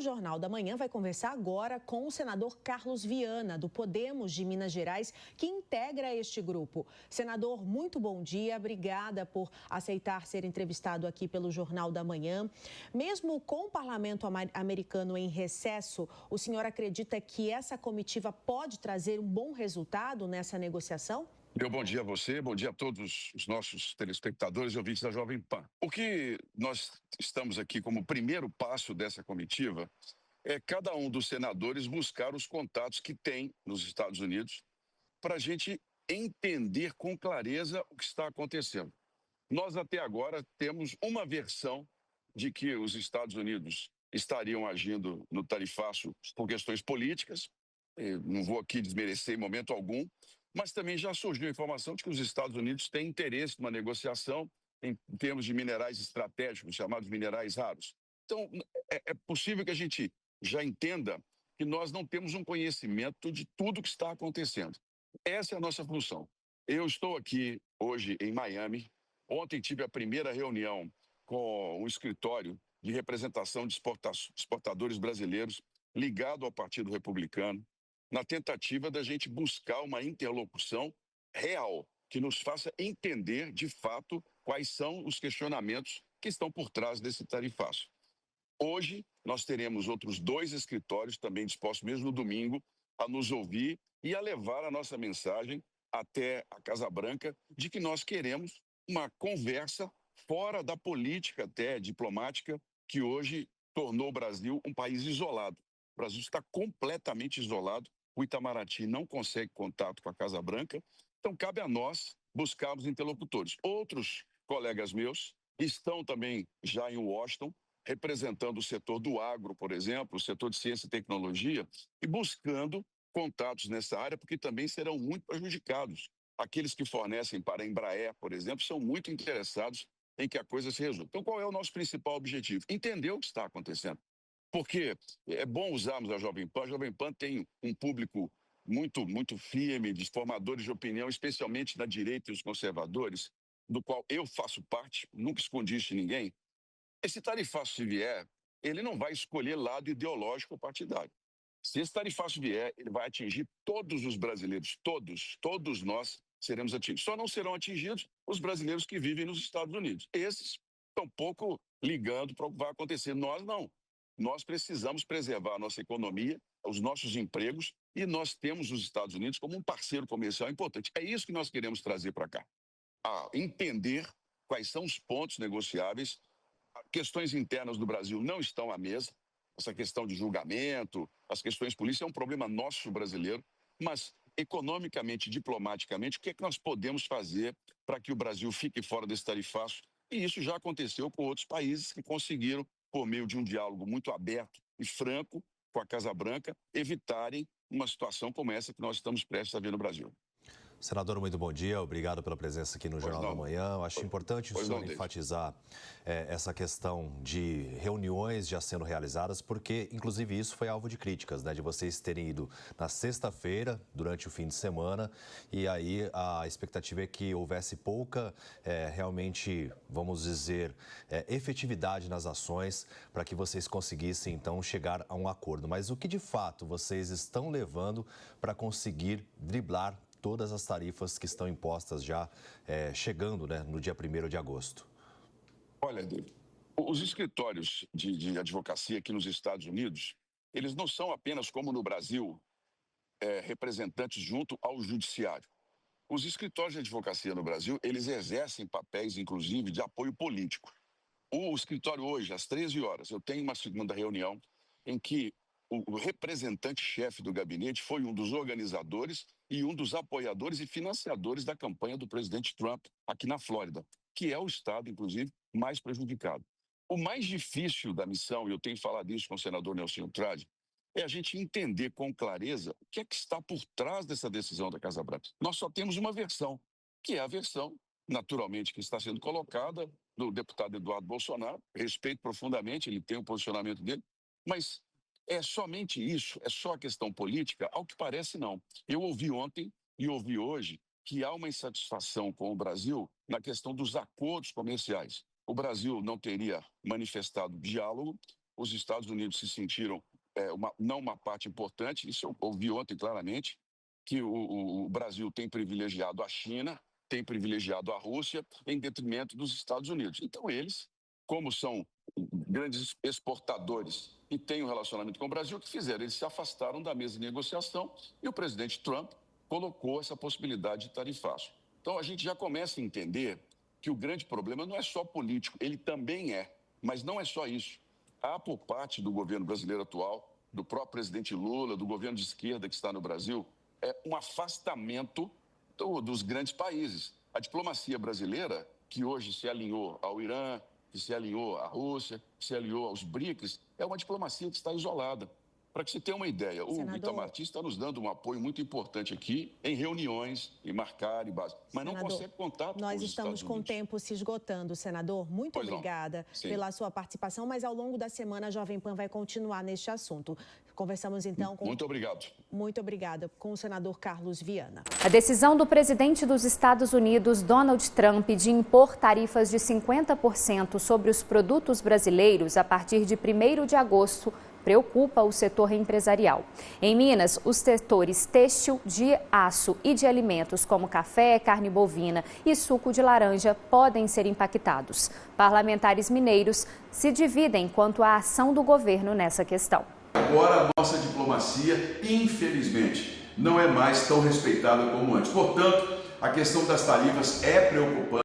Jornal da Manhã vai conversar agora com o senador Carlos Viana, do Podemos de Minas Gerais, que integra este grupo. Senador, muito bom dia. Obrigada por aceitar ser entrevistado aqui pelo Jornal da Manhã. Mesmo com o parlamento americano em recesso, o senhor acredita que essa comitiva pode trazer um bom resultado nessa negociação? Meu bom dia a você, bom dia a todos os nossos telespectadores e ouvintes da Jovem Pan. O que nós estamos aqui como primeiro passo dessa comitiva é cada um dos senadores buscar os contatos que tem nos Estados Unidos para a gente entender com clareza o que está acontecendo. Nós até agora temos uma versão de que os Estados Unidos estariam agindo no tarifaço por questões políticas. Eu não vou aqui desmerecer em momento algum, mas também já surgiu a informação de que os Estados Unidos têm interesse numa negociação em termos de minerais estratégicos, chamados minerais raros. Então, é possível que a gente já entenda que nós não temos um conhecimento de tudo o que está acontecendo. Essa é a nossa função. Eu estou aqui hoje em Miami. Ontem tive a primeira reunião com um escritório de representação de exportadores brasileiros ligado ao Partido Republicano, na tentativa da gente buscar uma interlocução real, que nos faça entender, de fato, quais são os questionamentos que estão por trás desse tarifaço. Hoje, nós teremos outros 2 escritórios, também dispostos mesmo no domingo, a nos ouvir e a levar a nossa mensagem até a Casa Branca de que nós queremos uma conversa fora da política até diplomática que hoje tornou o Brasil um país isolado. O Brasil está completamente isolado. O Itamaraty não consegue contato com a Casa Branca, então cabe a nós buscarmos interlocutores. Outros colegas meus estão também já em Washington, representando o setor do agro, por exemplo, o setor de ciência e tecnologia, e buscando contatos nessa área, porque também serão muito prejudicados. Aqueles que fornecem para a Embraer, por exemplo, são muito interessados em que a coisa se resolva. Então, qual é o nosso principal objetivo? Entender o que está acontecendo. Porque é bom usarmos a Jovem Pan. A Jovem Pan tem um público muito firme, de formadores de opinião, especialmente da direita e os conservadores, do qual eu faço parte, nunca escondi isso de ninguém. Esse tarifaço, se vier, ele não vai escolher lado ideológico ou partidário. Se esse tarifaço vier, ele vai atingir todos os brasileiros, todos nós seremos atingidos. Só não serão atingidos os brasileiros que vivem nos Estados Unidos. Esses estão pouco ligando para o que vai acontecer. Nós não. Nós precisamos preservar a nossa economia, os nossos empregos, e nós temos os Estados Unidos como um parceiro comercial importante. É isso que nós queremos trazer para cá. A entender quais são os pontos negociáveis. Questões internas do Brasil não estão à mesa. Essa questão de julgamento, as questões políticas é um problema nosso brasileiro, mas economicamente, diplomaticamente, o que é que nós podemos fazer para que o Brasil fique fora desse tarifaço? E isso já aconteceu com outros países que conseguiram, por meio de um diálogo muito aberto e franco com a Casa Branca, evitarem uma situação como essa que nós estamos prestes a ver no Brasil. Senador, muito bom dia. Obrigado pela presença aqui no Jornal da Manhã. Eu acho importante o senhor enfatizar essa questão de reuniões já sendo realizadas, porque, inclusive, isso foi alvo de críticas, né? De vocês terem ido na sexta-feira, durante o fim de semana, e aí a expectativa é que houvesse pouca, realmente, vamos dizer, efetividade nas ações para que vocês conseguissem, então, chegar a um acordo. Mas o que, de fato, vocês estão levando para conseguir driblar todas as tarifas que estão impostas já chegando, né, no dia 1º de agosto? Olha, os escritórios de advocacia aqui nos Estados Unidos, eles não são apenas, como no Brasil, representantes junto ao judiciário. Os escritórios de advocacia no Brasil, eles exercem papéis, inclusive, de apoio político. O escritório hoje, às 13 horas, eu tenho uma segunda reunião em que o representante-chefe do gabinete foi um dos organizadores e um dos apoiadores e financiadores da campanha do presidente Trump aqui na Flórida, que é o estado, inclusive, mais prejudicado. O mais difícil da missão, e eu tenho falado isso com o senador Nelson Trade, é a gente entender com clareza o que é que está por trás dessa decisão da Casa Branca. Nós só temos uma versão, que é a versão, naturalmente, que está sendo colocada do deputado Eduardo Bolsonaro. Respeito profundamente, ele tem o posicionamento dele, mas é somente isso? É só a questão política? Ao que parece, não. Eu ouvi ontem e ouvi hoje que há uma insatisfação com o Brasil na questão dos acordos comerciais. O Brasil não teria manifestado diálogo, os Estados Unidos se sentiram não uma parte importante, isso eu ouvi ontem claramente, que o Brasil tem privilegiado a China, tem privilegiado a Rússia em detrimento dos Estados Unidos. Então eles, como são grandes exportadores e têm um relacionamento com o Brasil, o que fizeram? Eles se afastaram da mesa de negociação e o presidente Trump colocou essa possibilidade de tarifaço. Então a gente já começa a entender que o grande problema não é só político, ele também é, mas não é só isso. Há por parte do governo brasileiro atual, do próprio presidente Lula, do governo de esquerda que está no Brasil, um afastamento dos grandes países. A diplomacia brasileira, que hoje se alinhou ao Irã, que se alinhou à Rússia, que se alinhou aos BRICS, é uma diplomacia que está isolada. Para que você tenha uma ideia, o Itamaraty está nos dando um apoio muito importante aqui em reuniões, em marcar e base, mas não consegue contato com os Estados Unidos. Nós estamos com o tempo se esgotando, senador. Muito obrigada pela sua participação, mas ao longo da semana a Jovem Pan vai continuar neste assunto. Conversamos então com... Muito obrigado. Muito obrigada com o senador Carlos Viana. A decisão do presidente dos Estados Unidos, Donald Trump, de impor tarifas de 50% sobre os produtos brasileiros a partir de 1º de agosto preocupa o setor empresarial. Em Minas, os setores têxtil, de aço e de alimentos como café, carne bovina e suco de laranja podem ser impactados. Parlamentares mineiros se dividem quanto à ação do governo nessa questão. Agora a nossa diplomacia, infelizmente, não é mais tão respeitada como antes. Portanto, a questão das tarifas é preocupante.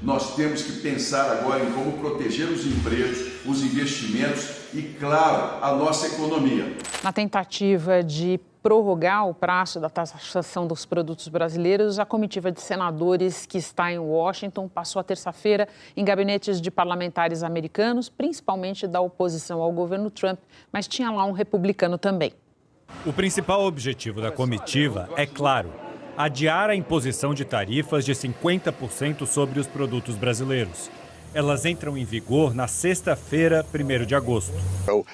Nós temos que pensar agora em como proteger os empregos, os investimentos e, claro, a nossa economia. Na tentativa de prorrogar o prazo da taxação dos produtos brasileiros, a comitiva de senadores que está em Washington passou a terça-feira em gabinetes de parlamentares americanos, principalmente da oposição ao governo Trump, mas tinha lá um republicano também. O principal objetivo da comitiva é claro: adiar a imposição de tarifas de 50% sobre os produtos brasileiros. Elas entram em vigor na sexta-feira, 1º de agosto.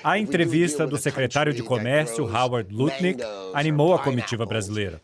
A entrevista do secretário de Comércio, Howard Lutnick, animou a comitiva brasileira.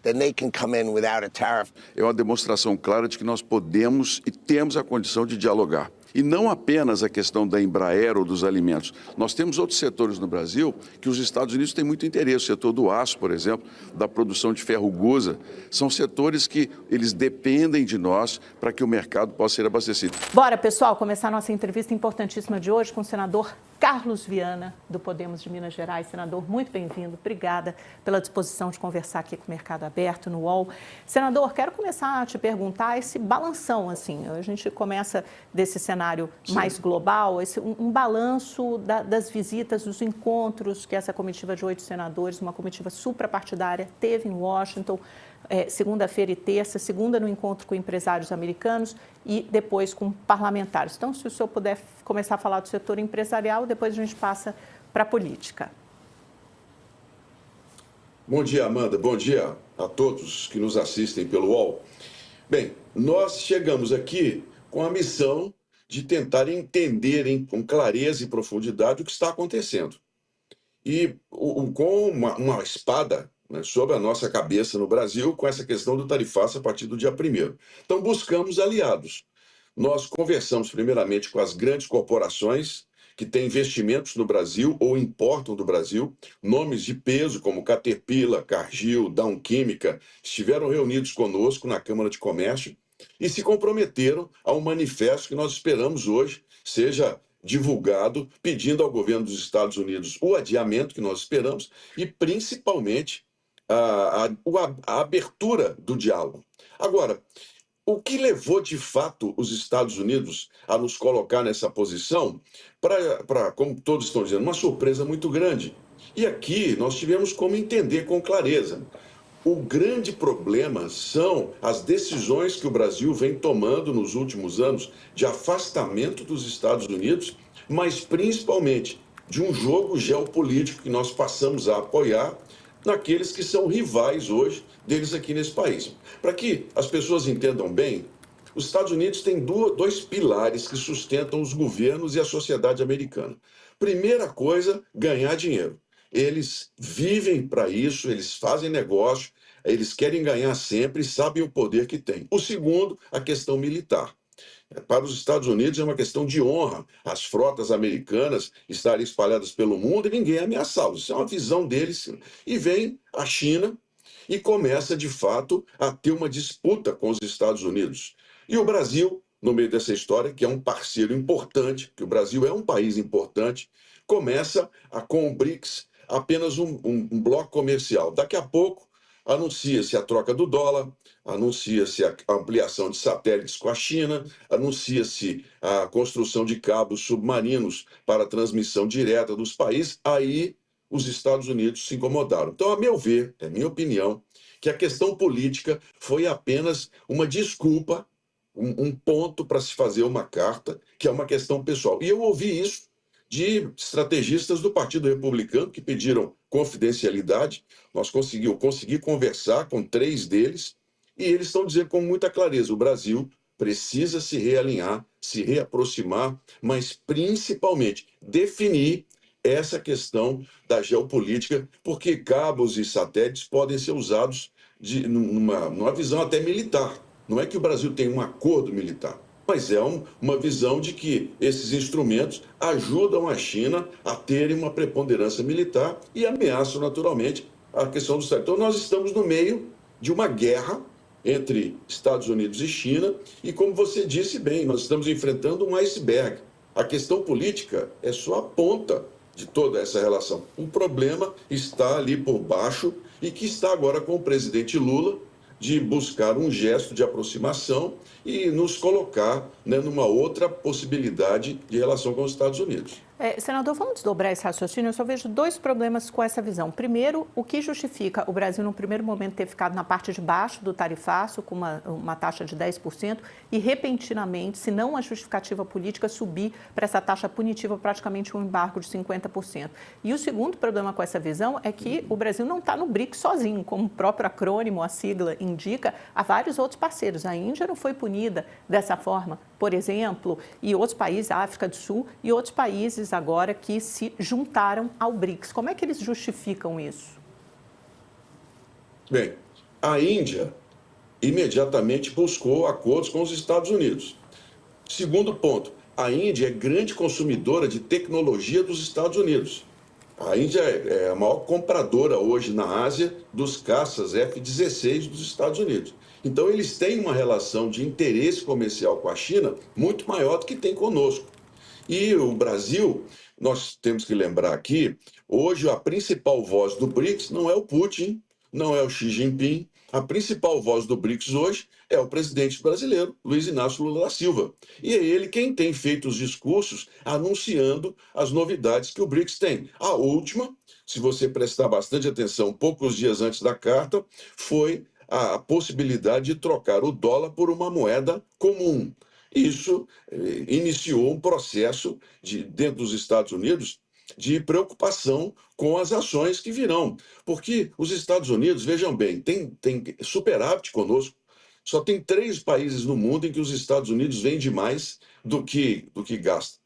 É uma demonstração clara de que nós podemos e temos a condição de dialogar. E não apenas a questão da Embraer ou dos alimentos. Nós temos outros setores no Brasil que os Estados Unidos têm muito interesse. O setor do aço, por exemplo, da produção de ferro-gusa. São setores que eles dependem de nós para que o mercado possa ser abastecido. Bora, pessoal, começar a nossa entrevista importantíssima de hoje com o senador Carlos Viana, do Podemos de Minas Gerais. Senador, muito bem-vindo. Obrigada pela disposição de conversar aqui com o Mercado Aberto, no UOL. Senador, quero começar a te perguntar esse balanção, assim. A gente começa desse cenário mais global, um balanço das visitas, dos encontros que essa comitiva de 8 senadores, uma comitiva suprapartidária, teve em Washington, segunda-feira e terça, segunda no encontro com empresários americanos e depois com parlamentares. Então, se o senhor puder começar a falar do setor empresarial, depois a gente passa para a política. Bom dia, Amanda. Bom dia a todos que nos assistem pelo UOL. Bem, nós chegamos aqui com a missão de tentar entender com clareza e profundidade o que está acontecendo. E com uma espada, né, sobre a nossa cabeça no Brasil, com essa questão do tarifaço a partir do dia 1º. Então, buscamos aliados. Nós conversamos primeiramente com as grandes corporações que têm investimentos no Brasil ou importam do Brasil. Nomes de peso como Caterpillar, Cargill, Dow Química estiveram reunidos conosco na Câmara de Comércio e se comprometeram a um manifesto que nós esperamos hoje seja divulgado, pedindo ao governo dos Estados Unidos o adiamento que nós esperamos e, principalmente, a abertura do diálogo. Agora, o que levou, de fato, os Estados Unidos a nos colocar nessa posição, para, como todos estão dizendo, uma surpresa muito grande. E aqui nós tivemos como entender com clareza. O grande problema são as decisões que o Brasil vem tomando nos últimos anos de afastamento dos Estados Unidos, mas principalmente de um jogo geopolítico que nós passamos a apoiar naqueles que são rivais hoje deles aqui nesse país. Para que as pessoas entendam bem, os Estados Unidos têm dois pilares que sustentam os governos e a sociedade americana. Primeira coisa, ganhar dinheiro. Eles vivem para isso, eles fazem negócio, eles querem ganhar sempre e sabem o poder que têm. O segundo, a questão militar. Para os Estados Unidos é uma questão de honra as frotas americanas estarem espalhadas pelo mundo e ninguém ameaçá-los. Isso é uma visão deles. E vem a China e começa, de fato, a ter uma disputa com os Estados Unidos. E o Brasil, no meio dessa história, que é um parceiro importante, que o Brasil é um país importante, começa com o BRICS apenas um bloco comercial. Daqui a pouco, anuncia-se a troca do dólar, anuncia-se a ampliação de satélites com a China, anuncia-se a construção de cabos submarinos para a transmissão direta dos países. Aí os Estados Unidos se incomodaram. Então, a meu ver, é minha opinião, que a questão política foi apenas uma desculpa, um ponto para se fazer uma carta, que é uma questão pessoal. E eu ouvi isso de estrategistas do Partido Republicano que pediram confidencialidade. Consegui conversar com 3 deles e eles estão dizendo com muita clareza: o Brasil precisa se realinhar, se reaproximar, mas principalmente definir essa questão da geopolítica, porque cabos e satélites podem ser usados numa visão até militar. Não é que o Brasil tem um acordo militar, mas é uma visão de que esses instrumentos ajudam a China a terem uma preponderância militar e ameaçam, naturalmente, a questão do Estado. Então, nós estamos no meio de uma guerra entre Estados Unidos e China e, como você disse bem, nós estamos enfrentando um iceberg. A questão política é só a ponta de toda essa relação. O problema está ali por baixo e que está agora com o presidente Lula, de buscar um gesto de aproximação e nos colocar, né, numa outra possibilidade de relação com os Estados Unidos. Senador, vamos desdobrar esse raciocínio. Eu só vejo 2 problemas com essa visão. Primeiro, o que justifica o Brasil, no primeiro momento, ter ficado na parte de baixo do tarifaço, com uma taxa de 10%, e, repentinamente, se não a justificativa política, subir para essa taxa punitiva, praticamente um embargo de 50%. E o segundo problema com essa visão é que o Brasil não está no BRICS sozinho, como o próprio acrônimo, a sigla, indica, há vários outros parceiros. A Índia não foi punida dessa forma, por exemplo, e outros países, a África do Sul, e outros países agora que se juntaram ao BRICS. Como é que eles justificam isso? Bem, a Índia imediatamente buscou acordos com os Estados Unidos. Segundo ponto, a Índia é grande consumidora de tecnologia dos Estados Unidos. A Índia é a maior compradora hoje na Ásia dos caças F-16 dos Estados Unidos. Então, eles têm uma relação de interesse comercial com a China muito maior do que tem conosco. E o Brasil, nós temos que lembrar aqui, hoje a principal voz do BRICS não é o Putin, não é o Xi Jinping. A principal voz do BRICS hoje é o presidente brasileiro, Luiz Inácio Lula da Silva. E é ele quem tem feito os discursos anunciando as novidades que o BRICS tem. A última, se você prestar bastante atenção, poucos dias antes da carta, foi a possibilidade de trocar o dólar por uma moeda comum. Isso iniciou um processo dentro dos Estados Unidos de preocupação com as ações que virão. Porque os Estados Unidos, vejam bem, tem superávit conosco. Só tem 3 países no mundo em que os Estados Unidos vendem mais do que gasta.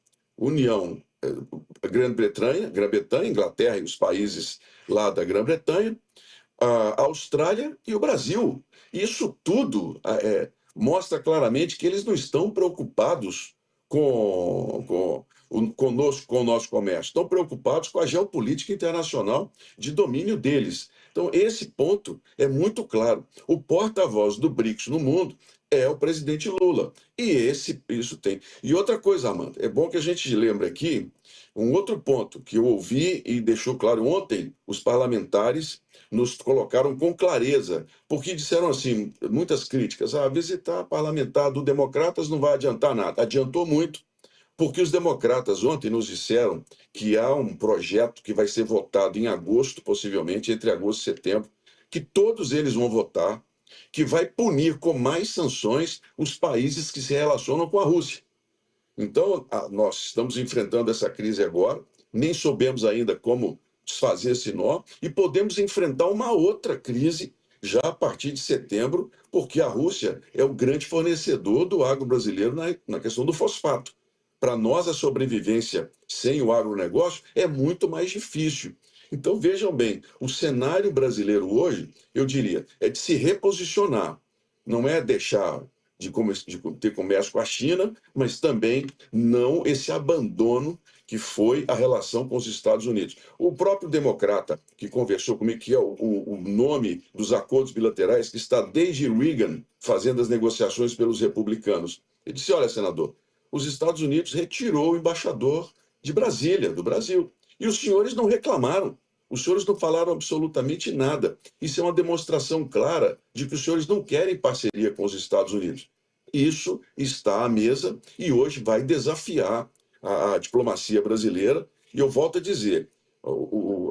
Grã-Bretanha, Inglaterra e os países lá da Grã-Bretanha, a Austrália e o Brasil. Isso tudo mostra claramente que eles não estão preocupados conosco, com o nosso comércio, estão preocupados com a geopolítica internacional de domínio deles. Então, esse ponto é muito claro. O porta-voz do BRICS no mundo é o presidente Lula. E isso tem. E outra coisa, Amanda, é bom que a gente lembre aqui um outro ponto que eu ouvi e deixou claro ontem, os parlamentares nos colocaram com clareza, porque disseram assim, muitas críticas, visitar parlamentar do Democratas não vai adiantar nada. Adiantou muito, porque os democratas ontem nos disseram que há um projeto que vai ser votado em agosto, possivelmente, entre agosto e setembro, que todos eles vão votar, que vai punir com mais sanções os países que se relacionam com a Rússia. Então, nós estamos enfrentando essa crise agora, nem soubemos ainda como desfazer esse nó, e podemos enfrentar uma outra crise já a partir de setembro, porque a Rússia é o grande fornecedor do agro brasileiro na questão do fosfato. Para nós, a sobrevivência sem o agronegócio é muito mais difícil. Então, vejam bem, o cenário brasileiro hoje, eu diria, é de se reposicionar, não é deixar de ter comércio com a China, mas também não esse abandono que foi a relação com os Estados Unidos. O próprio democrata que conversou comigo, que é o nome dos acordos bilaterais, que está desde Reagan fazendo as negociações pelos republicanos, ele disse, olha, senador, os Estados Unidos retirou o embaixador de Brasília, do Brasil, e os senhores não reclamaram. Os senhores não falaram absolutamente nada. Isso é uma demonstração clara de que os senhores não querem parceria com os Estados Unidos. Isso está à mesa e hoje vai desafiar a diplomacia brasileira. E eu volto a dizer,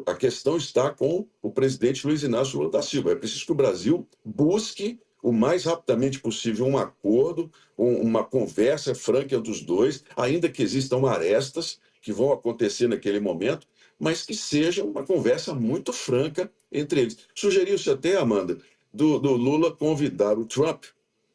a questão está com o presidente Luiz Inácio Lula da Silva. É preciso que o Brasil busque o mais rapidamente possível um acordo, uma conversa franca entre os dois, ainda que existam arestas que vão acontecer naquele momento, mas que seja uma conversa muito franca entre eles. Sugeriu-se até, Amanda, do Lula convidar o Trump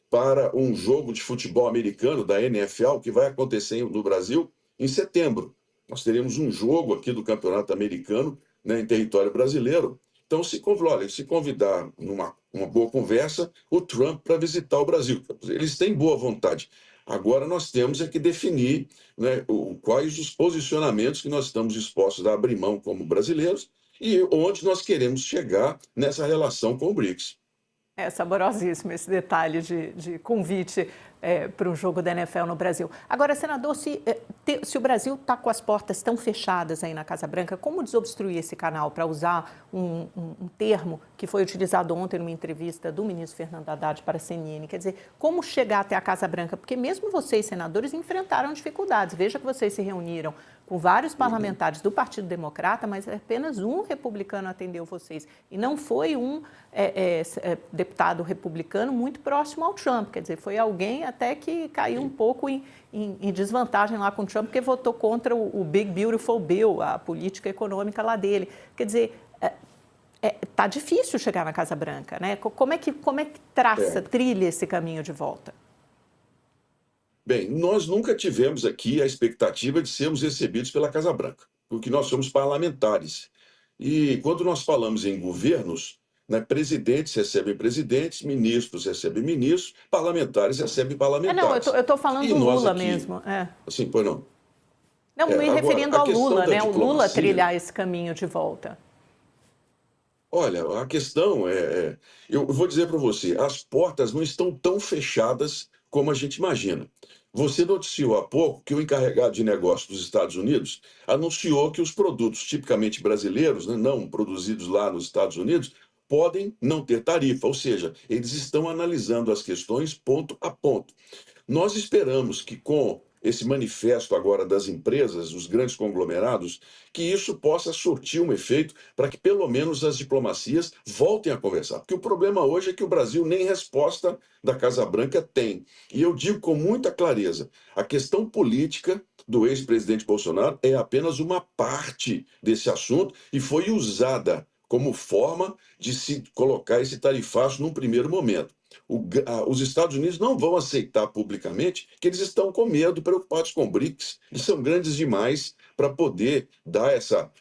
para um jogo de futebol americano da NFL que vai acontecer no Brasil em setembro. Nós teremos um jogo aqui do Campeonato Americano, né, em território brasileiro. Então, se convidar numa boa conversa o Trump para visitar o Brasil. Eles têm boa vontade. Agora nós temos que definir, né, quais os posicionamentos que nós estamos dispostos a abrir mão como brasileiros e onde nós queremos chegar nessa relação com o BRICS. É saborosíssimo esse detalhe de convite para um jogo da NFL no Brasil. Agora, senador, se o Brasil está com as portas tão fechadas aí na Casa Branca, como desobstruir esse canal, para usar um termo que foi utilizado ontem numa entrevista do ministro Fernando Haddad para a CNN? Quer dizer, como chegar até a Casa Branca? Porque mesmo vocês, senadores, enfrentaram dificuldades. Veja que vocês se reuniram com vários parlamentares do Partido Democrata, mas apenas um republicano atendeu vocês. E não foi um deputado republicano muito próximo ao Trump. Quer dizer, foi alguém até que caiu um pouco em desvantagem lá com o Trump, porque votou contra o Big Beautiful Bill, a política econômica lá dele. Quer dizer, tá difícil chegar na Casa Branca, né? Como é que trilha esse caminho de volta? Bem, nós nunca tivemos aqui a expectativa de sermos recebidos pela Casa Branca, porque nós somos parlamentares. E quando nós falamos em governos, né, presidentes recebem presidentes, ministros recebem ministros, parlamentares recebem parlamentares. Não, eu estou falando do Lula aqui, mesmo. Assim, pois não. Não, me referindo ao Lula, né? O Lula trilhar esse caminho de volta. Olha, a questão eu vou dizer para você, as portas não estão tão fechadas como a gente imagina. Você noticiou há pouco que o encarregado de negócio dos Estados Unidos anunciou que os produtos tipicamente brasileiros, né, não produzidos lá nos Estados Unidos, podem não ter tarifa, ou seja, eles estão analisando as questões ponto a ponto. Nós esperamos que com esse manifesto agora das empresas, os grandes conglomerados, que isso possa surtir um efeito para que pelo menos as diplomacias voltem a conversar. Porque o problema hoje é que o Brasil nem resposta da Casa Branca tem. E eu digo com muita clareza, a questão política do ex-presidente Bolsonaro é apenas uma parte desse assunto e foi usada como forma de se colocar esse tarifaço num primeiro momento. Os Estados Unidos não vão aceitar publicamente que eles estão com medo, preocupados com o BRICS. Eles são grandes demais para poder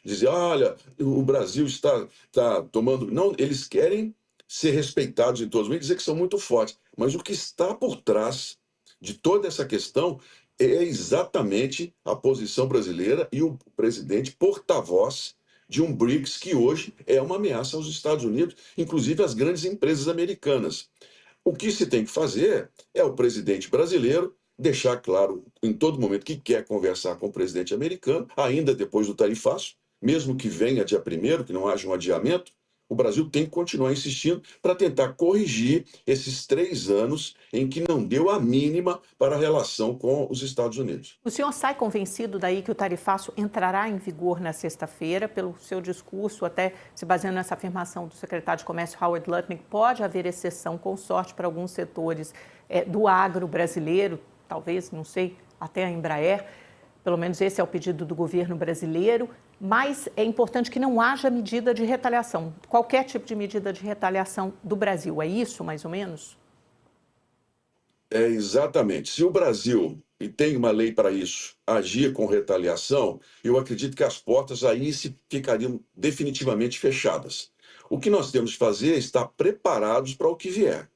dizer, olha, o Brasil está tomando... Não, eles querem ser respeitados em todos os meios, dizer que são muito fortes. Mas o que está por trás de toda essa questão é exatamente a posição brasileira e o presidente porta-voz de um BRICS que hoje é uma ameaça aos Estados Unidos, inclusive às grandes empresas americanas. O que se tem que fazer é o presidente brasileiro deixar claro em todo momento que quer conversar com o presidente americano, ainda depois do tarifaço, mesmo que venha dia 1º, que não haja um adiamento, o Brasil tem que continuar insistindo para tentar corrigir esses 3 anos em que não deu a mínima para a relação com os Estados Unidos. O senhor sai convencido daí que o tarifaço entrará em vigor na sexta-feira, pelo seu discurso, até se baseando nessa afirmação do secretário de Comércio, Howard Lutnick, pode haver exceção, com sorte, para alguns setores do agro brasileiro, talvez, não sei, até a Embraer. Pelo menos esse é o pedido do governo brasileiro, mas é importante que não haja medida de retaliação, qualquer tipo de medida de retaliação do Brasil. É isso, mais ou menos? É exatamente. Se o Brasil, e tem uma lei para isso, agir com retaliação, eu acredito que as portas aí ficariam definitivamente fechadas. O que nós temos que fazer é estar preparados para o que vier.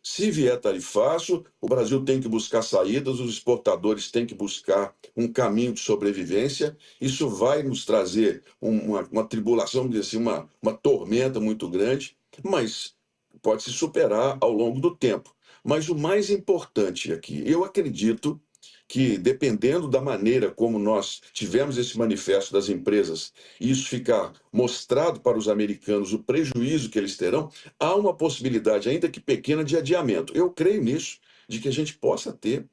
Se vier tarifaço, o Brasil tem que buscar saídas, os exportadores têm que buscar um caminho de sobrevivência. Isso vai nos trazer uma tribulação, vamos dizer assim, uma tormenta muito grande, mas pode se superar ao longo do tempo. Mas o mais importante aqui, eu acredito que, dependendo da maneira como nós tivemos esse manifesto das empresas, e isso ficar mostrado para os americanos, o prejuízo que eles terão, há uma possibilidade, ainda que pequena, de adiamento. Eu creio nisso, de que a gente possa ter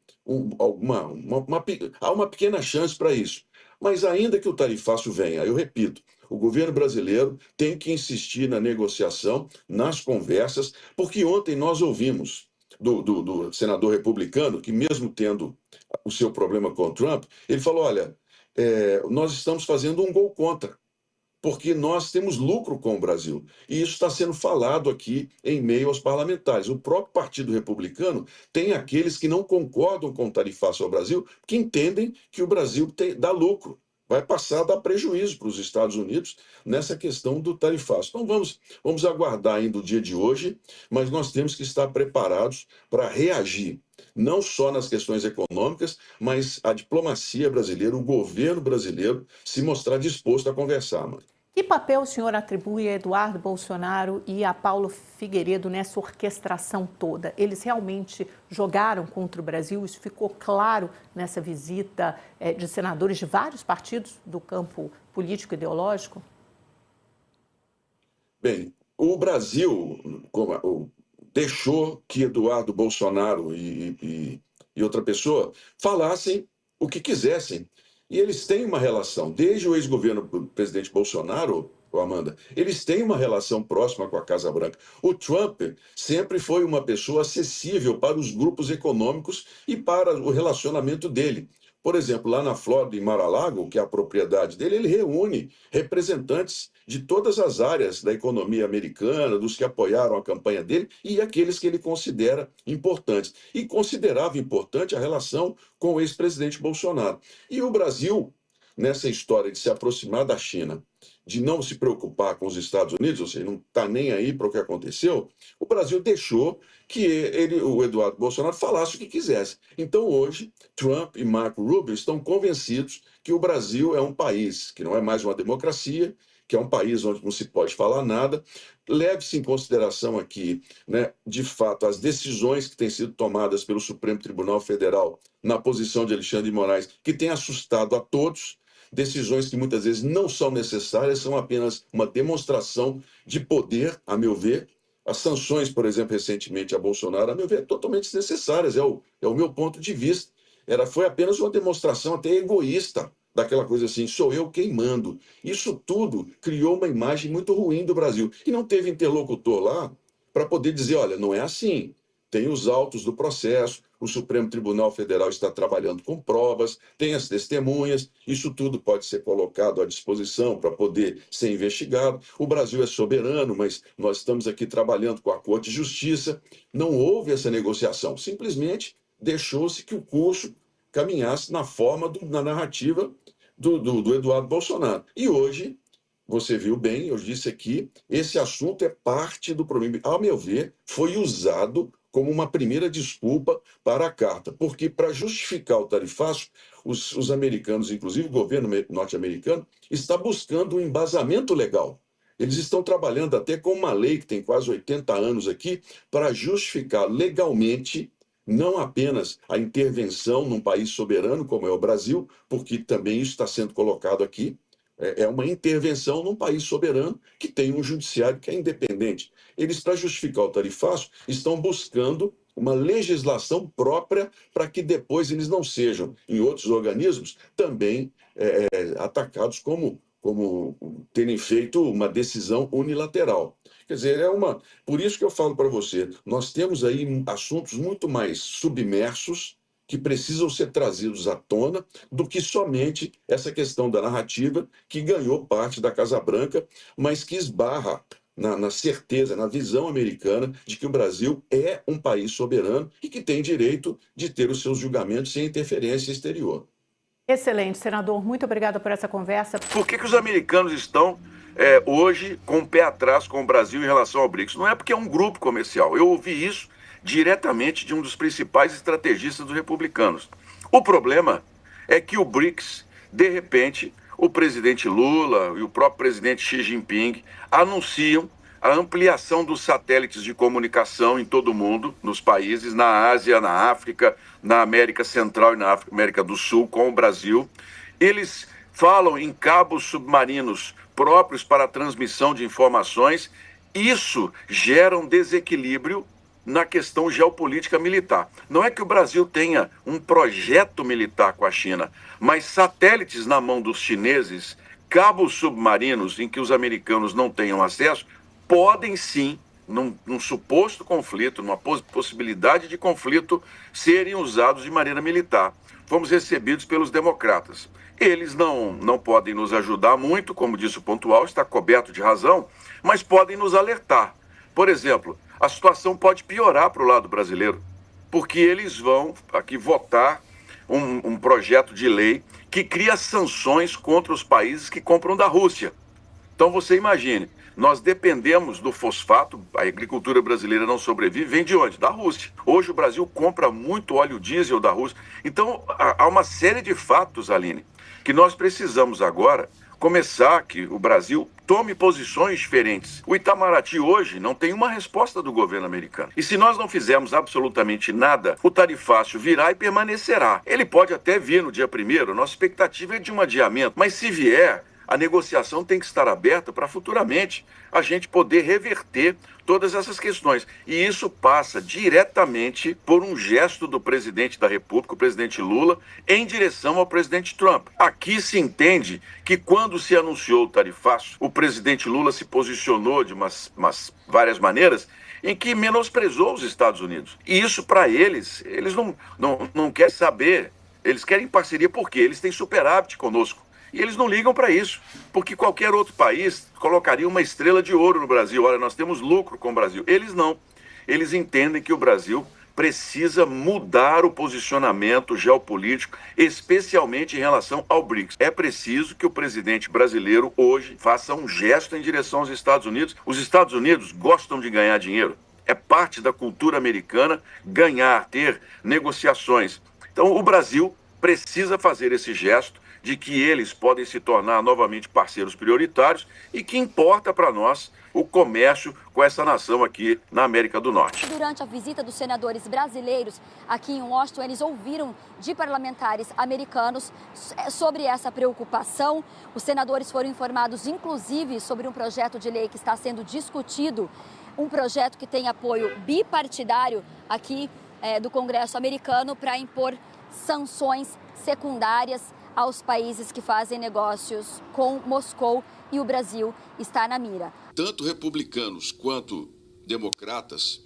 há uma pequena chance para isso. Mas ainda que o tarifaço venha, eu repito, o governo brasileiro tem que insistir na negociação, nas conversas, porque ontem nós ouvimos do senador republicano, que mesmo tendo o seu problema com o Trump, ele falou, olha, nós estamos fazendo um gol contra, porque nós temos lucro com o Brasil. E isso está sendo falado aqui em meio aos parlamentares. O próprio Partido Republicano tem aqueles que não concordam com o tarifaço ao Brasil, que entendem que o Brasil dá lucro, vai passar a dar prejuízo para os Estados Unidos nessa questão do tarifaço. Então vamos aguardar ainda o dia de hoje, mas nós temos que estar preparados para reagir, não só nas questões econômicas, mas a diplomacia brasileira, o governo brasileiro se mostrar disposto a conversar. Que papel o senhor atribui a Eduardo Bolsonaro e a Paulo Figueiredo nessa orquestração toda? Eles realmente jogaram contra o Brasil? Isso ficou claro nessa visita de senadores de vários partidos do campo político-ideológico? Bem, o Brasil deixou que Eduardo Bolsonaro e outra pessoa falassem o que quisessem. E eles têm uma relação, desde o ex-governo do presidente Bolsonaro, Amanda, eles têm uma relação próxima com a Casa Branca. O Trump sempre foi uma pessoa acessível para os grupos econômicos e para o relacionamento dele. Por exemplo, lá na Flórida, em Mar-a-Lago, que é a propriedade dele, ele reúne representantes de todas as áreas da economia americana, dos que apoiaram a campanha dele e aqueles que ele considera importantes. E considerava importante a relação com o ex-presidente Bolsonaro. E o Brasil, nessa história de se aproximar da China, de não se preocupar com os Estados Unidos, ou seja, não está nem aí para o que aconteceu, o Brasil deixou que o Eduardo Bolsonaro falasse o que quisesse. Então, hoje, Trump e Marco Rubio estão convencidos que o Brasil é um país que não é mais uma democracia, que é um país onde não se pode falar nada. Leve-se em consideração aqui, de fato, as decisões que têm sido tomadas pelo Supremo Tribunal Federal na posição de Alexandre de Moraes, que tem assustado a todos, decisões que muitas vezes não são necessárias, são apenas uma demonstração de poder, a meu ver. As sanções, por exemplo, recentemente a Bolsonaro, a meu ver, totalmente desnecessárias, é o meu ponto de vista. Foi apenas uma demonstração até egoísta, daquela coisa assim, sou eu quem mando. Isso tudo criou uma imagem muito ruim do Brasil. E não teve interlocutor lá para poder dizer, olha, não é assim. Tem os autos do processo, o Supremo Tribunal Federal está trabalhando com provas, tem as testemunhas, isso tudo pode ser colocado à disposição para poder ser investigado. O Brasil é soberano, mas nós estamos aqui trabalhando com a Corte de Justiça. Não houve essa negociação, simplesmente deixou-se que o curso caminhasse na forma, na narrativa do Eduardo Bolsonaro. E hoje, você viu bem, eu disse aqui, esse assunto é parte do problema. Ao meu ver, foi usado como uma primeira desculpa para a carta, porque para justificar o tarifaço, os americanos, inclusive o governo norte-americano, está buscando um embasamento legal. Eles estão trabalhando até com uma lei que tem quase 80 anos aqui, para justificar legalmente não apenas a intervenção num país soberano, como é o Brasil, porque também isso está sendo colocado aqui, é uma intervenção num país soberano que tem um judiciário que é independente. Eles, para justificar o tarifaço, estão buscando uma legislação própria para que depois eles não sejam, em outros organismos, também atacados como terem feito uma decisão unilateral. Quer dizer, por isso que eu falo para você, nós temos aí assuntos muito mais submersos que precisam ser trazidos à tona do que somente essa questão da narrativa que ganhou parte da Casa Branca, mas que esbarra na certeza, na visão americana de que o Brasil é um país soberano e que tem direito de ter os seus julgamentos sem interferência exterior. Excelente, senador. Muito obrigada por essa conversa. Por que os americanos estão hoje com o pé atrás com o Brasil em relação ao BRICS? Não é porque é um grupo comercial. Eu ouvi isso diretamente de um dos principais estrategistas dos republicanos. O problema é que o BRICS, de repente, o presidente Lula e o próprio presidente Xi Jinping anunciam a ampliação dos satélites de comunicação em todo o mundo, nos países, na Ásia, na África, na América Central e na América do Sul, com o Brasil. Eles falam em cabos submarinos próprios para a transmissão de informações. Isso gera um desequilíbrio na questão geopolítica militar. Não é que o Brasil tenha um projeto militar com a China, mas satélites na mão dos chineses, cabos submarinos em que os americanos não tenham acesso, podem sim, num suposto conflito, numa possibilidade de conflito, serem usados de maneira militar. Fomos recebidos pelos democratas. Eles não podem nos ajudar muito, como disse o Pontual, está coberto de razão, mas podem nos alertar. Por exemplo, a situação pode piorar para o lado brasileiro, porque eles vão aqui votar um projeto de lei que cria sanções contra os países que compram da Rússia. Então você imagine, nós dependemos do fosfato, a agricultura brasileira não sobrevive, vem de onde? Da Rússia. Hoje o Brasil compra muito óleo diesel da Rússia. Então há uma série de fatos, Aline, que nós precisamos agora começar que o Brasil tome posições diferentes. O Itamaraty hoje não tem uma resposta do governo americano. E se nós não fizermos absolutamente nada, o tarifácio virá e permanecerá. Ele pode até vir no dia 1º, nossa expectativa é de um adiamento, mas se vier, a negociação tem que estar aberta para futuramente a gente poder reverter todas essas questões. E isso passa diretamente por um gesto do presidente da República, o presidente Lula, em direção ao presidente Trump. Aqui se entende que quando se anunciou o tarifaço, o presidente Lula se posicionou de várias maneiras em que menosprezou os Estados Unidos. E isso para eles não querem saber. Eles querem parceria porque eles têm superávit conosco. E eles não ligam para isso, porque qualquer outro país colocaria uma estrela de ouro no Brasil. Olha, nós temos lucro com o Brasil. Eles não. Eles entendem que o Brasil precisa mudar o posicionamento geopolítico, especialmente em relação ao BRICS. É preciso que o presidente brasileiro hoje faça um gesto em direção aos Estados Unidos. Os Estados Unidos gostam de ganhar dinheiro. É parte da cultura americana ganhar, ter negociações. Então, o Brasil precisa fazer esse gesto de que eles podem se tornar novamente parceiros prioritários e que importa para nós o comércio com essa nação aqui na América do Norte. Durante a visita dos senadores brasileiros aqui em Washington, eles ouviram de parlamentares americanos sobre essa preocupação. Os senadores foram informados, inclusive, sobre um projeto de lei que está sendo discutido, um projeto que tem apoio bipartidário aqui do Congresso americano para impor sanções secundárias aos países que fazem negócios com Moscou, e o Brasil está na mira. Tanto republicanos quanto democratas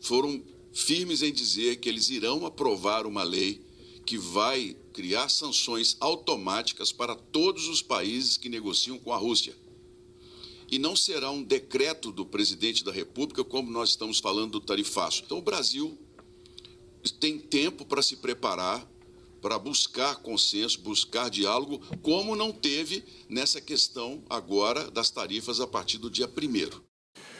foram firmes em dizer que eles irão aprovar uma lei que vai criar sanções automáticas para todos os países que negociam com a Rússia. E não será um decreto do presidente da República, como nós estamos falando do tarifaço. Então o Brasil tem tempo para se preparar, para buscar consenso, buscar diálogo, como não teve nessa questão agora das tarifas a partir do dia 1º.